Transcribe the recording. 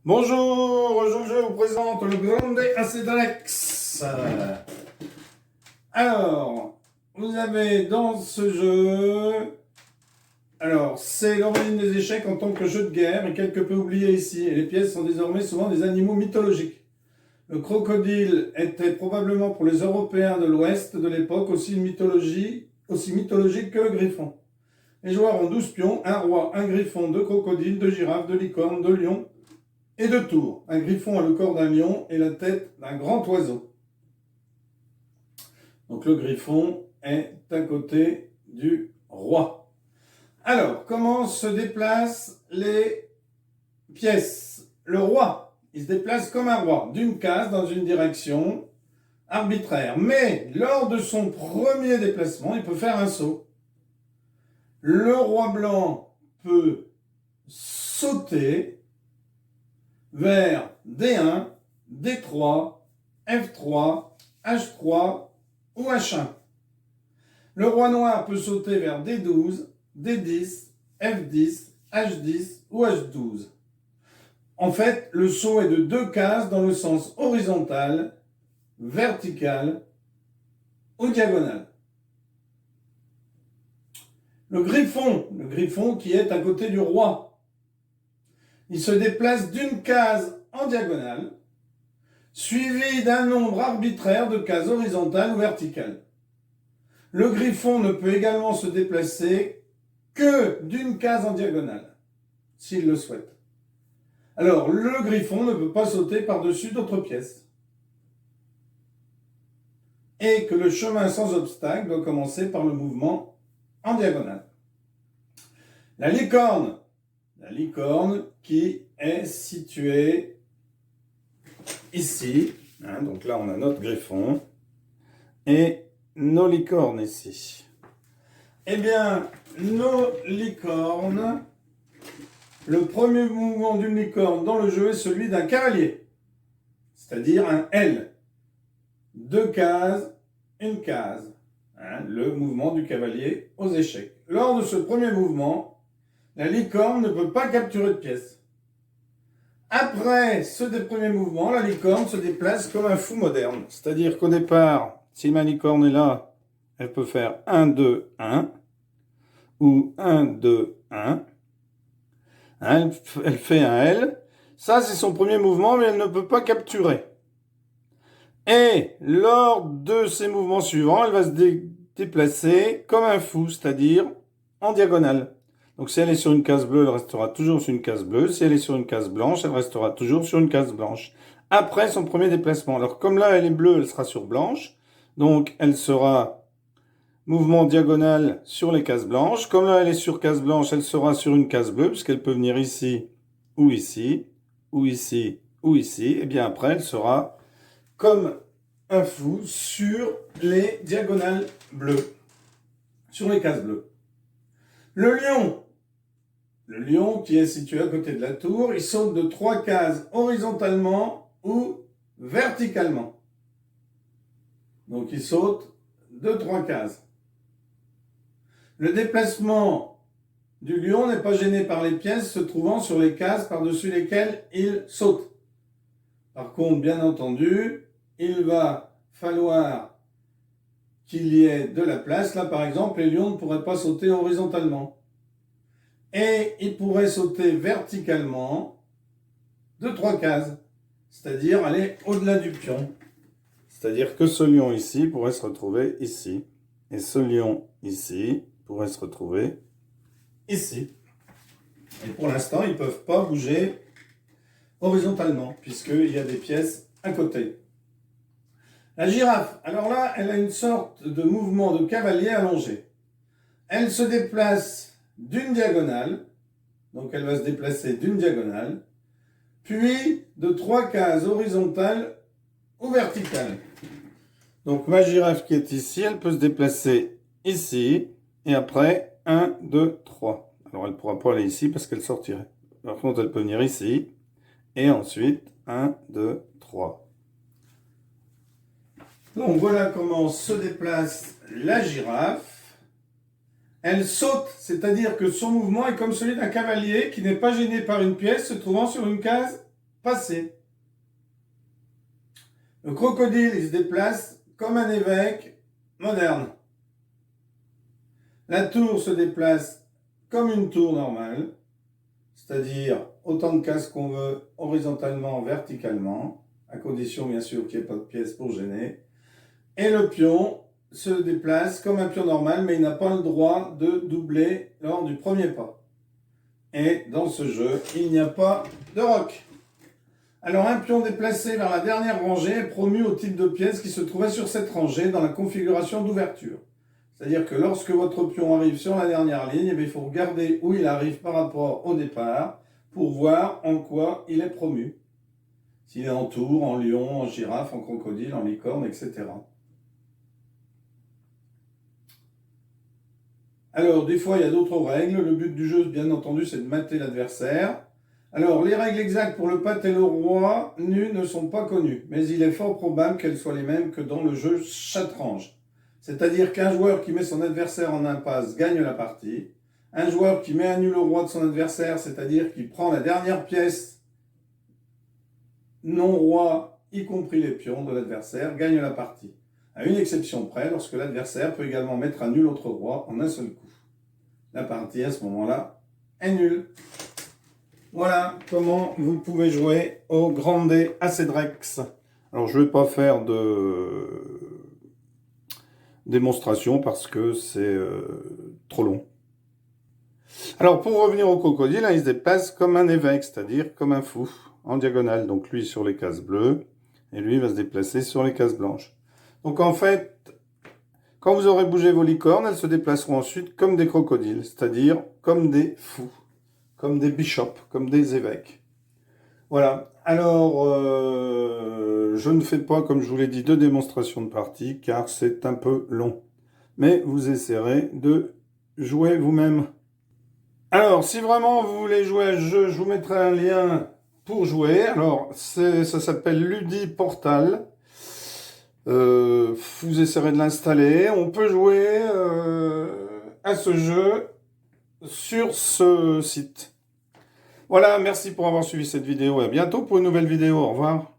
Bonjour, aujourd'hui je vous présente le Grande Acédalex. Alors, vous avez dans ce jeu, c'est l'origine des échecs en tant que jeu de guerre, mais quelque peu oublié ici, et les pièces sont désormais souvent des animaux mythologiques. Le crocodile était probablement pour les Européens de l'Ouest de l'époque aussi mythologique que le griffon. Les joueurs ont 12 pions, un roi, un griffon, 2 crocodiles, 2 girafes, 2 licornes, 2 lions, et 2 tours. Un griffon a le corps d'un lion et la tête d'un grand oiseau. Donc le griffon est à côté du roi. Alors, comment se déplacent les pièces? Le roi, il se déplace comme un roi, d'une case dans une direction arbitraire. Mais lors de son premier déplacement, il peut faire un saut. Le roi blanc peut sauter vers D1, D3, F3, H3 ou H1. Le roi noir peut sauter vers D12, D10, F10, H10 ou H12. En fait, le saut est de 2 cases dans le sens horizontal, vertical ou diagonal. Le griffon qui est à côté du roi, il se déplace d'une case en diagonale, suivi d'un nombre arbitraire de cases horizontales ou verticales. Le griffon ne peut également se déplacer que d'une case en diagonale, s'il le souhaite. Alors, le griffon ne peut pas sauter par-dessus d'autres pièces. Et que le chemin sans obstacle doit commencer par le mouvement en diagonale. La licorne qui est située ici. Donc là, on a notre griffon et nos licornes ici. Eh bien, nos licornes, le premier mouvement d'une licorne dans le jeu est celui d'un cavalier, c'est-à-dire un L. 2 cases, une case. Le mouvement du cavalier aux échecs. Lors de ce premier mouvement, la licorne ne peut pas capturer de pièces. Après ce premier mouvement, la licorne se déplace comme un fou moderne. C'est-à-dire qu'au départ, si ma licorne est là, elle peut faire 1, 2, 1 ou 1, 2, 1. Elle fait un L. Ça, c'est son premier mouvement, mais elle ne peut pas capturer. Et lors de ces mouvements suivants, elle va se déplacer comme un fou, c'est-à-dire en diagonale. Donc si elle est sur une case bleue, elle restera toujours sur une case bleue. Si elle est sur une case blanche, elle restera toujours sur une case blanche. Après son premier déplacement. Alors comme là, elle est bleue, elle sera sur blanche. Donc elle sera mouvement diagonal sur les cases blanches. Comme là, elle est sur case blanche, elle sera sur une case bleue, puisqu'elle peut venir ici, ou ici, ou ici, ou ici. Et bien après, elle sera comme un fou sur les diagonales bleues, sur les cases bleues. Le lion qui est situé à côté de la tour, il saute de 3 cases horizontalement ou verticalement. Donc il saute de 3 cases. Le déplacement du lion n'est pas gêné par les pièces se trouvant sur les cases par-dessus lesquelles il saute. Par contre, bien entendu, il va falloir qu'il y ait de la place. Là, par exemple, les lions ne pourraient pas sauter horizontalement. Et ils pourraient sauter verticalement de 3 cases, c'est-à-dire aller au-delà du pion. C'est-à-dire que ce lion ici pourrait se retrouver ici. Et ce lion ici pourrait se retrouver ici. Et pour l'instant, ils ne peuvent pas bouger horizontalement, puisqu'il y a des pièces à côté. La girafe, alors là, elle a une sorte de mouvement de cavalier allongé. Elle se déplace d'une diagonale, donc elle va se déplacer d'une diagonale, puis de 3 cases horizontales ou verticales. Donc ma girafe qui est ici, elle peut se déplacer ici, et après 1, 2, 3. Alors elle ne pourra pas aller ici parce qu'elle sortirait. Par contre, elle peut venir ici, et ensuite 1, 2, 3. Donc voilà comment se déplace la girafe. Elle saute, c'est-à-dire que son mouvement est comme celui d'un cavalier qui n'est pas gêné par une pièce se trouvant sur une case passé. Le crocodile, il se déplace comme un évêque moderne. La tour se déplace comme une tour normale, c'est-à-dire autant de cases qu'on veut, horizontalement, verticalement, à condition bien sûr qu'il n'y ait pas de pièces pour gêner. Et le pion se déplace comme un pion normal, mais il n'a pas le droit de doubler lors du premier pas. Et dans ce jeu, il n'y a pas de roc. Alors un pion déplacé vers la dernière rangée est promu au type de pièce qui se trouvait sur cette rangée dans la configuration d'ouverture. C'est-à-dire que lorsque votre pion arrive sur la dernière ligne, il faut regarder où il arrive par rapport au départ pour voir en quoi il est promu. S'il est en tour, en lion, en girafe, en crocodile, en licorne, etc. Alors, des fois, il y a d'autres règles. Le but du jeu, bien entendu, c'est de mater l'adversaire. Alors, les règles exactes pour le patte et le roi nus ne sont pas connues, mais il est fort probable qu'elles soient les mêmes que dans le jeu Chatrange. C'est-à-dire qu'un joueur qui met son adversaire en impasse gagne la partie. Un joueur qui met à nu le roi de son adversaire, c'est-à-dire qui prend la dernière pièce non-roi, y compris les pions de l'adversaire, gagne la partie. À une exception près, lorsque l'adversaire peut également mettre à nu l'autre roi en un seul coup. La partie, à ce moment-là, est nulle. Voilà comment vous pouvez jouer au Grande Acedrex. Alors, je ne vais pas faire de démonstration parce que c'est trop long. Alors, pour revenir au crocodile, là, il se déplace comme un évêque, c'est-à-dire comme un fou, en diagonale. Donc, lui sur les cases bleues, et lui va se déplacer sur les cases blanches. Donc, en fait, quand vous aurez bougé vos licornes, elles se déplaceront ensuite comme des crocodiles, c'est-à-dire comme des fous, comme des bishops, comme des évêques. Voilà. Alors, je ne fais pas, comme je vous l'ai dit, de démonstration de partie, car c'est un peu long. Mais vous essaierez de jouer vous-même. Alors, si vraiment vous voulez jouer à ce jeu, je vous mettrai un lien pour jouer. Alors, ça s'appelle Ludi Portal. Vous essaierez de l'installer. On peut jouer à ce jeu sur ce site. Voilà, merci pour avoir suivi cette vidéo et à bientôt pour une nouvelle vidéo. Au revoir.